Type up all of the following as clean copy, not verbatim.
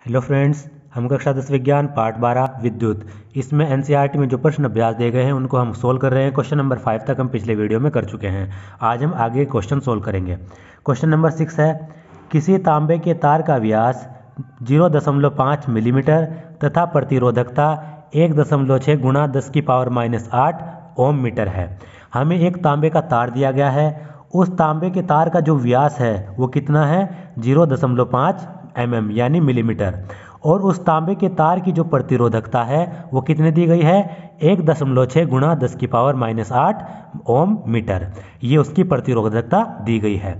Hello friends, हम कक्षा 10 विज्ञान पार्ट 12 विद्युत इसमें एनसीईआरटी में जो प्रश्न अभ्यास दिए गए हैं उनको हम सोल्व कर रहे हैं। क्वेश्चन नंबर 5 तक हम पिछले वीडियो में कर चुके हैं। आज हम आगे क्वेश्चन सोल्व करेंगे। क्वेश्चन नंबर 6 है, किसी तांबे के तार का व्यास 0.5 मिलीमीटर तथा प्रतिरोधकता 1.6 गुणा 10⁻⁻8 ओम मीटर है। हमें एक तांबे का तार दिया गया है। उस तांबे के तार का जो व्यास है वो कितना है, 0.5 mm यानी मिलीमीटर, और उस तांबे के तार की जो प्रतिरोधकता है वो कितने दी गई है, 1.6 गुणा 10⁻⁻8 ओम मीटर। ये उसकी प्रतिरोधकता दी गई है।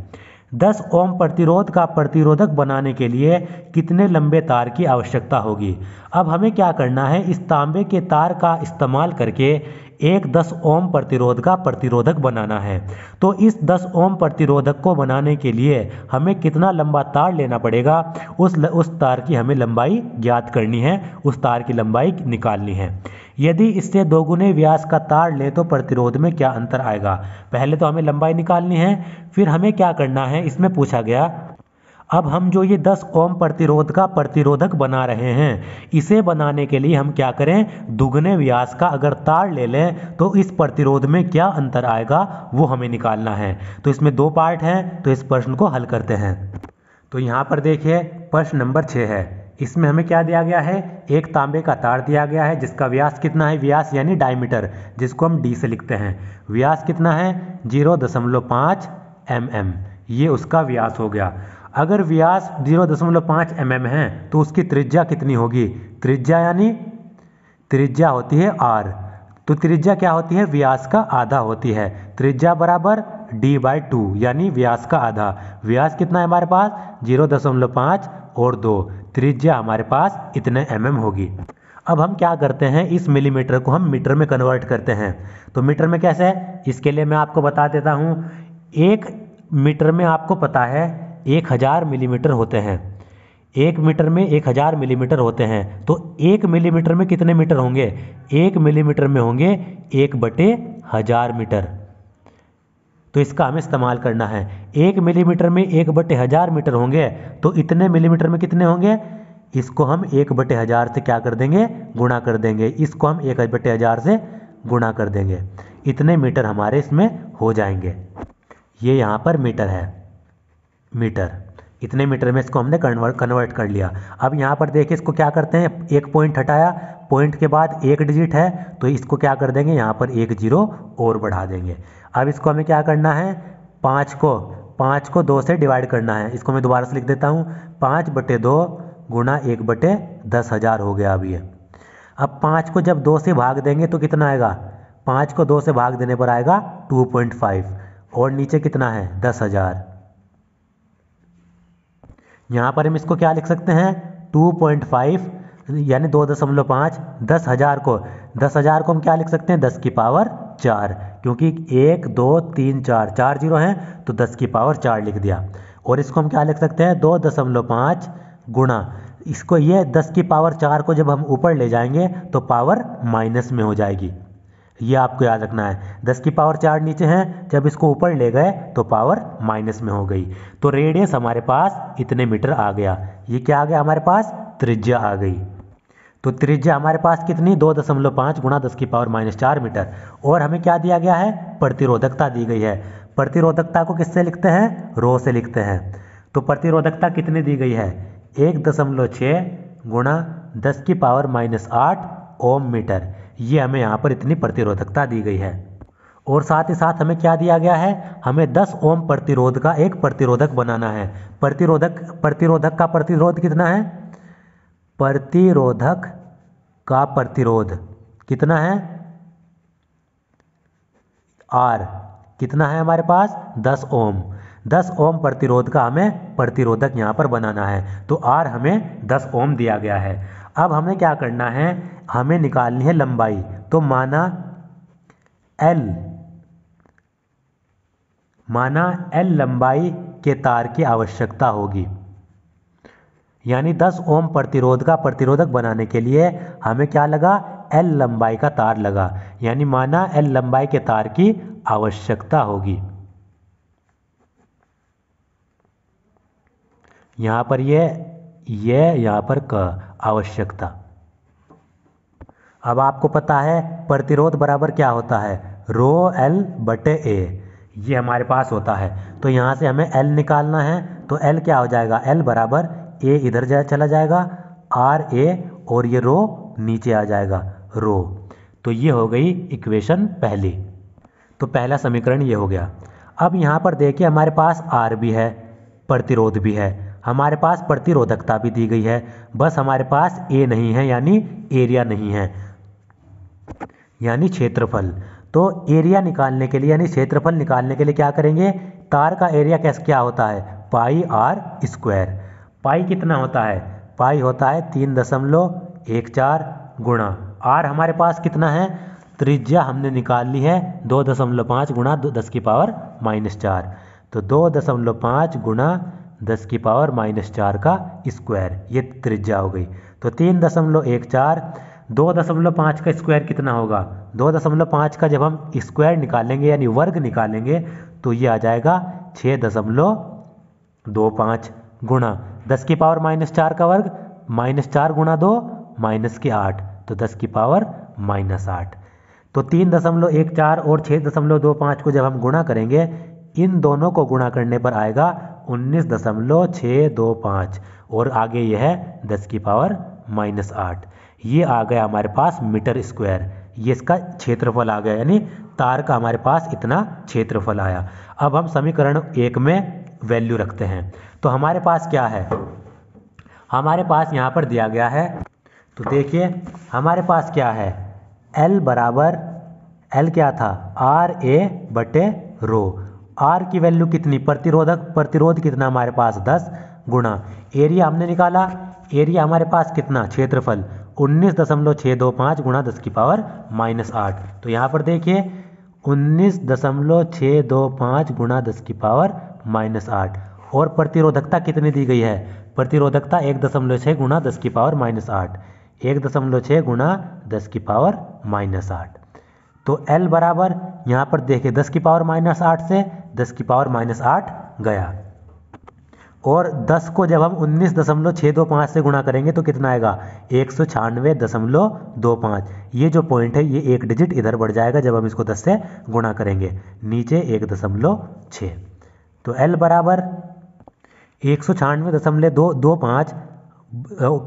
10 ओम प्रतिरोध का प्रतिरोधक बनाने के लिए कितने लंबे तार की आवश्यकता होगी। अब हमें क्या करना है, इस तांबे के तार का इस्तेमाल करके एक 10 ओम प्रतिरोध का प्रतिरोधक बनाना है। तो इस 10 ओम प्रतिरोधक को बनाने के लिए हमें कितना लंबा तार लेना पड़ेगा, उस तार की हमें लंबाई ज्ञात करनी है, उस तार की लंबाई निकालनी है। यदि इससे दोगुने व्यास का तार ले तो प्रतिरोध में क्या अंतर आएगा। पहले तो हमें लंबाई निकालनी है, फिर हमें क्या करना है, इसमें पूछा गया अब हम जो ये 10 ओम प्रतिरोध का प्रतिरोधक बना रहे हैं, इसे बनाने के लिए हम क्या करें, दुगने व्यास का अगर तार ले लें तो इस प्रतिरोध में क्या अंतर आएगा वो हमें निकालना है। तो इसमें दो पार्ट हैं, तो इस प्रश्न को हल करते हैं। तो यहाँ पर देखिए प्रश्न नंबर 6 है। इसमें हमें क्या दिया गया है, एक तांबे का तार दिया गया है जिसका व्यास कितना है, व्यास यानी डायमीटर, जिसको हम डी से लिखते हैं। व्यास कितना है, 0.5 mm, ये उसका व्यास हो गया। अगर व्यास 0.5 mm है तो उसकी त्रिज्या कितनी होगी, त्रिज्या यानी त्रिज्या होती है r, तो त्रिज्या क्या होती है, व्यास का आधा होती है। त्रिज्या बराबर d/2 यानी व्यास का आधा। व्यास कितना है हमारे पास, 0.5 और 2, त्रिज्या हमारे पास इतने mm होगी। अब हम क्या करते हैं, इस मिलीमीटर को हम मीटर में कन्वर्ट करते हैं। तो मीटर में कैसे है, इसके लिए मैं आपको बता देता हूँ। एक मीटर में आपको पता है 1000 मिलीमीटर होते हैं। एक मीटर में 1000 मिलीमीटर होते हैं। तो 1 मिलीमीटर में कितने मीटर होंगे, 1 मिलीमीटर में होंगे 1/1000 मीटर। तो इसका हमें इस्तेमाल करना है। 1 मिलीमीटर में 1/1000 मीटर होंगे, तो इतने मिलीमीटर में कितने होंगे, इसको हम 1/1000 से क्या कर देंगे, गुणा कर देंगे। इसको हम 1/1000 से गुणा कर देंगे, इतने मीटर हमारे इसमें हो जाएंगे। ये यहाँ पर मीटर है, मीटर, इतने मीटर में इसको हमने कन्वर्ट कर लिया। अब यहाँ पर देखिए इसको क्या करते हैं, एक पॉइंट हटाया, पॉइंट के बाद एक डिजिट है तो इसको क्या कर देंगे, यहाँ पर एक जीरो और बढ़ा देंगे। अब इसको हमें क्या करना है, 5 को 2 से डिवाइड करना है। इसको मैं दोबारा से लिख देता हूँ, 5/2 गुणा 1/10,000 हो गया अब ये। अब 5 को जब 2 से भाग देंगे तो कितना आएगा, 5 को 2 से भाग देने पर आएगा 2.5, और नीचे कितना है 10,000। यहाँ पर हम इसको क्या लिख सकते हैं, 2.5 यानी 2.5, 10,000 को हम क्या लिख सकते हैं, 10⁻⁴, क्योंकि 1 2 3 4 जीरो हैं तो 10⁻⁴ लिख दिया। और इसको हम क्या लिख सकते हैं, 2.5 गुणा, इसको ये 10⁻⁴ को जब हम ऊपर ले जाएंगे तो पावर माइनस में हो जाएगी। ये आपको याद रखना है, 10⁻⁴ नीचे हैं, जब इसको ऊपर ले गए तो पावर माइनस में हो गई। तो रेडियस हमारे पास इतने मीटर आ गया। ये क्या आ गया हमारे पास, त्रिज्या आ गई। तो त्रिज्या हमारे पास कितनी, 2.5 गुणा 10⁻⁴ मीटर। और हमें क्या दिया गया है, प्रतिरोधकता दी गई है। प्रतिरोधकता को किससे लिखते हैं, रो से लिखते हैं। तो प्रतिरोधकता कितनी दी गई है, 1.6 गुणा 10⁻⁸ ओम मीटर। ये हमें यहाँ पर इतनी प्रतिरोधकता दी गई है। और साथ ही साथ हमें क्या दिया गया है, हमें 10 ओम प्रतिरोध का एक प्रतिरोधक बनाना है। प्रतिरोधक का प्रतिरोध कितना है, प्रतिरोधक का प्रतिरोध कितना है, R कितना है हमारे पास, 10 ओम। 10 ओम प्रतिरोध का हमें प्रतिरोधक यहाँ पर बनाना है। तो R हमें 10 ओम दिया गया है। अब हमें क्या करना है, हमें निकालनी है लंबाई। तो माना L लंबाई के तार की आवश्यकता होगी, यानी 10 ओम प्रतिरोध का प्रतिरोधक बनाने के लिए हमें क्या लगा, L लंबाई का तार लगा, यानी माना L लंबाई के तार की आवश्यकता होगी। यहाँ पर ये यहाँ पर क आवश्यकता। अब आपको पता है प्रतिरोध बराबर क्या होता है, रो एल बटे ए, ये हमारे पास होता है। तो यहाँ से हमें एल निकालना है, तो एल क्या हो जाएगा, एल बराबर ए इधर चला जाएगा आर ए और ये रो नीचे आ जाएगा रो। तो ये हो गई इक्वेशन पहली। तो पहला समीकरण ये हो गया। अब यहाँ पर देखिए हमारे पास आर भी है, प्रतिरोध भी है, हमारे पास प्रतिरोधकता भी दी गई है, बस हमारे पास ए नहीं है यानी एरिया नहीं है, यानी क्षेत्रफल। तो एरिया निकालने के लिए यानी क्षेत्रफल निकालने के लिए क्या करेंगे, तार का एरिया क्या होता है, पाई आर स्क्वायर। पाई कितना होता है, पाई होता है 3.14 गुणा आर हमारे पास कितना है, त्रिज्या हमने निकाल ली है 2.5 गुणा 10⁻⁻⁴। तो 2.5 गुणा 10⁻⁻⁴ का स्क्वायर, ये त्रिज्या हो गई। तो 3.14, 2.5 का स्क्वायर कितना होगा, 2.5 का जब हम स्क्वायर निकालेंगे यानी वर्ग निकालेंगे तो ये आ जाएगा 6.25 गुणा 10⁻⁻⁴ का वर्ग -4 गुणा 2 -8, तो 10⁻⁻8। तो 3.14 और 6.25 को जब हम गुणा करेंगे, इन दोनों को गुणा करने पर आएगा 19.625 और आगे यह है 10⁻⁻8। ये आ गया हमारे पास मीटर स्क्वायर, ये इसका क्षेत्रफल आ गया, यानी तार का हमारे पास इतना क्षेत्रफल आया। अब हम समीकरण 1 में वैल्यू रखते हैं। तो हमारे पास क्या है, हमारे पास यहाँ पर दिया गया है, तो देखिए हमारे पास क्या है, L बराबर, L क्या था, आर ए बटे रो। आर की वैल्यू कितनी, प्रतिरोध कितना हमारे पास 10 गुणा एरिया हमने निकाला, एरिया हमारे पास कितना, क्षेत्रफल 19.625 गुणा 10⁻⁻8। तो यहाँ पर देखिए 19.625 गुणा 10⁻⁻8 और प्रतिरोधकता कितनी दी गई है, प्रतिरोधकता 1.6 गुणा 10⁻⁻8, 1.6 गुणा 10⁻⁻8। तो L बराबर यहाँ पर देखिए 10⁻⁻8 से 10⁻⁻8 गया और 10 को जब हम 19.625 से गुणा करेंगे तो कितना आएगा, 196.25। ये जो पॉइंट है ये एक डिजिट इधर बढ़ जाएगा जब हम इसको 10 से गुणा करेंगे, नीचे 1.6। तो L बराबर 196.25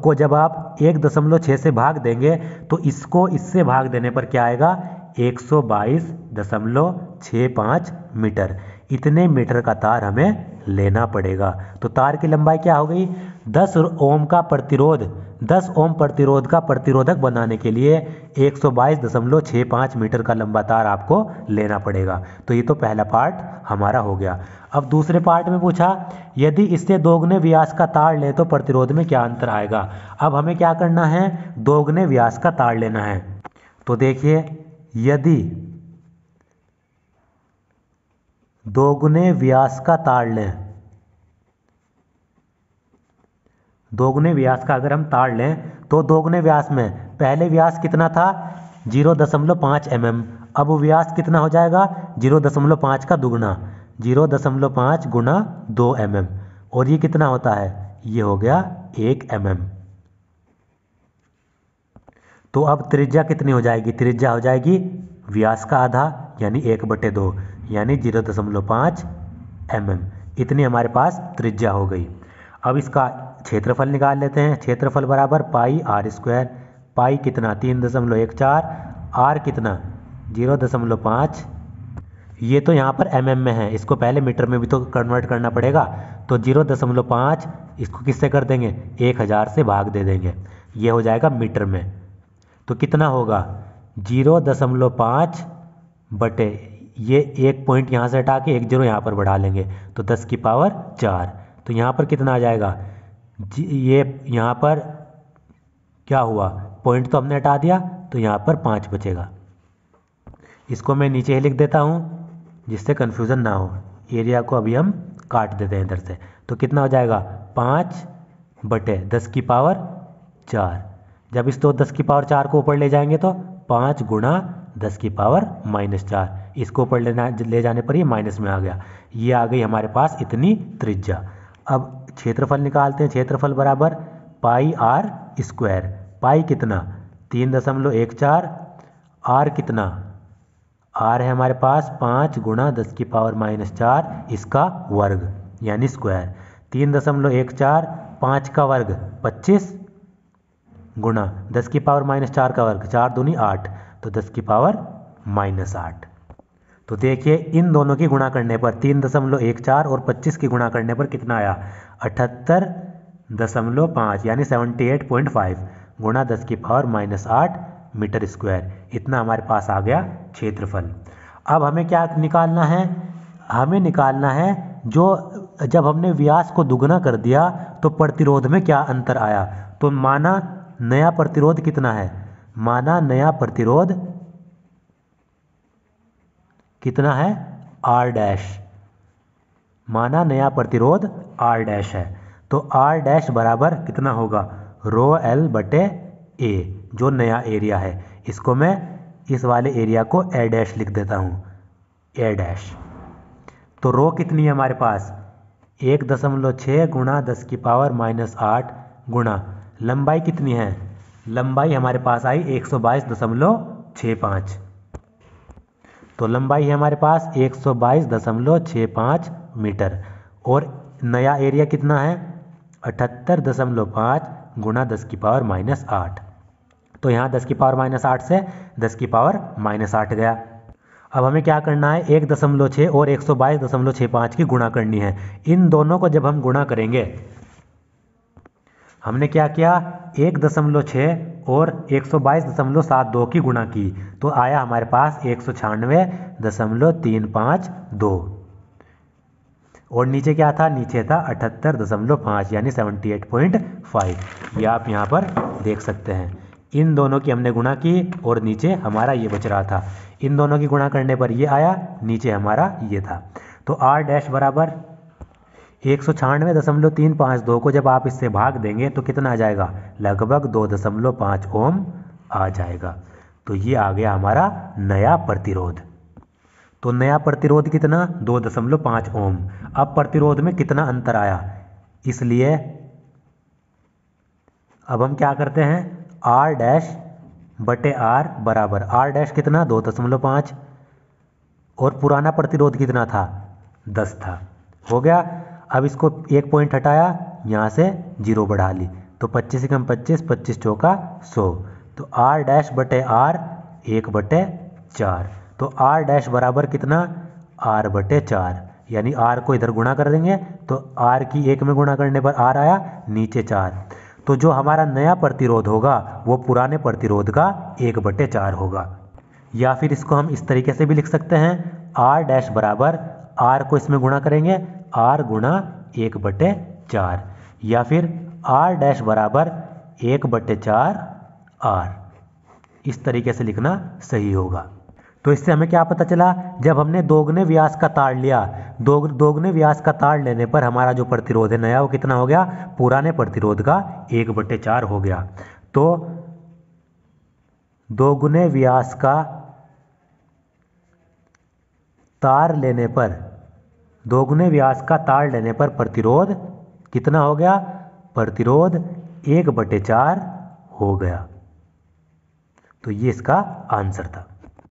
को जब आप 1.6 से भाग देंगे तो इसको इससे भाग देने पर क्या आएगा, 122.65 मीटर। इतने मीटर का तार हमें लेना पड़ेगा। तो तार की लंबाई क्या हो गई, 10 ओम का प्रतिरोध, 10 ओम प्रतिरोध का प्रतिरोधक बनाने के लिए 122.65 मीटर का लंबा तार आपको लेना पड़ेगा। तो ये तो पहला पार्ट हमारा हो गया। अब दूसरे पार्ट में पूछा यदि इससे दोगुने व्यास का तार ले तो प्रतिरोध में क्या अंतर आएगा। अब हमें क्या करना है, दोगुने व्यास का तार लेना है। तो देखिए यदि दोगुने व्यास का तार लें, दोगुने व्यास का अगर हम तार लें तो दोगुने व्यास में पहले व्यास कितना था 0.5 mm, अब व्यास कितना हो जाएगा 0.5 का दुगुना 0.5 गुणा 2 mm और ये कितना होता है, ये हो गया 1 mm। तो अब त्रिज्या कितनी हो जाएगी, त्रिज्या हो जाएगी व्यास का आधा यानी 1/2 यानी 0.5 mm। इतनी हमारे पास त्रिज्या हो गई। अब इसका क्षेत्रफल निकाल लेते हैं। क्षेत्रफल बराबर पाई आर स्क्वायर, पाई कितना 3.14, आर कितना 0.5, ये तो यहाँ पर mm में है, इसको पहले मीटर में भी तो कन्वर्ट करना पड़ेगा। तो 0.5 इसको किससे कर देंगे, 1000 से भाग दे देंगे, ये हो जाएगा मीटर में। तो कितना होगा 0.5 बटे ये एक पॉइंट यहाँ से हटा के एक 0 यहाँ पर बढ़ा लेंगे तो 10⁻⁴। तो यहाँ पर कितना आ जाएगा, ये यहाँ पर क्या हुआ, पॉइंट तो हमने हटा दिया तो यहाँ पर 5 बचेगा। इसको मैं नीचे ही लिख देता हूँ जिससे कन्फ्यूज़न ना हो। एरिया को अभी हम काट देते हैं इधर से। तो कितना हो जाएगा 5/10⁻⁴। जब इस तो 10⁻⁴ को ऊपर ले जाएंगे तो 5 गुणा 10⁻⁻⁴, इसको ऊपर ले जाने पर ये माइनस में आ गया। ये आ गई हमारे पास इतनी त्रिज्या। अब क्षेत्रफल निकालते हैं। क्षेत्रफल बराबर पाई आर स्क्वायर। पाई कितना 3.14, आर कितना, आर है हमारे पास 5 गुणा 10⁻⁻4 इसका वर्ग यानी स्क्वायर। 3.14, 5 का वर्ग 25 गुणा 10⁻⁻4 का वर्ग 4 दूनी 8, तो 10⁻⁻8। तो देखिए इन दोनों की गुणा करने पर 3.14 और 25 की गुणा करने पर कितना आया 78.5 यानी 78.5 गुणा 10⁻⁻8 मीटर स्क्वायर। इतना हमारे पास आ गया क्षेत्रफल। अब हमें क्या निकालना है, हमें निकालना है जो जब हमने व्यास को दुगना कर दिया तो प्रतिरोध में क्या अंतर आया। तो माना नया प्रतिरोध कितना है, माना नया प्रतिरोध कितना है R डैश, माना नया प्रतिरोध R डैश है। तो R डैश बराबर कितना होगा ρL/A जो नया एरिया है। इसको मैं इस वाले एरिया को A डैश लिख देता हूँ, A डैश। तो रो कितनी है हमारे पास 1.6 गुणा 10⁻⁻8 गुणा लंबाई कितनी है, लंबाई हमारे पास आई 122.65। तो लंबाई है हमारे पास 122.65 मीटर और नया एरिया कितना है 78.5 गुणा 10⁻⁻8। तो यहाँ 10⁻⁻8 से 10⁻⁻8 गया। अब हमें क्या करना है 1.6 और 122.65 की गुणा करनी है। इन दोनों को जब हम गुणा करेंगे, हमने क्या किया 1.6 और 122.72 की गुणा की तो आया हमारे पास 196.352 और नीचे क्या था, नीचे था 78.5 यानी 78.5। ये आप यहाँ पर देख सकते हैं। इन दोनों की हमने गुणा की और नीचे हमारा ये बच रहा था। इन दोनों की गुणा करने पर ये आया, नीचे हमारा ये था। तो R डैश बराबर 196.352 को जब आप इससे भाग देंगे तो कितना आ जाएगा लगभग 2.5 ओम आ जाएगा। तो ये आ गया हमारा नया प्रतिरोध। तो नया प्रतिरोध कितना 2.5 ओम। अब प्रतिरोध में कितना अंतर आया, इसलिए अब हम क्या करते हैं R डैश बटे R बराबर R डैश कितना 2.5 और पुराना प्रतिरोध कितना था 10 था, हो गया। अब इसको एक पॉइंट हटाया, यहाँ से 0 बढ़ा ली तो 25 कम 25, 25 चौका 100। तो R डैश बटे R 1/4। तो R डैश बराबर कितना R/4 यानी R को इधर गुणा कर देंगे तो R की 1 में गुणा करने पर R आया, नीचे 4। तो जो हमारा नया प्रतिरोध होगा वो पुराने प्रतिरोध का 1/4 होगा। या फिर इसको हम इस तरीके से भी लिख सकते हैं R डैश बराबर R को इसमें गुणा करेंगे R गुणा 1/4 या फिर R डैश बराबर 1/4 R। इस तरीके से लिखना सही होगा। तो इससे हमें क्या पता चला, जब हमने दोगुने व्यास का तार लिया, दोगुने व्यास का तार लेने पर हमारा जो प्रतिरोध है नया वो कितना हो गया, पुराने प्रतिरोध का 1/4 हो गया। तो दोगुने व्यास का तार लेने पर, दोगुने व्यास का तार लेने पर प्रतिरोध कितना हो गया, प्रतिरोध 1/4 हो गया। तो ये इसका आंसर था।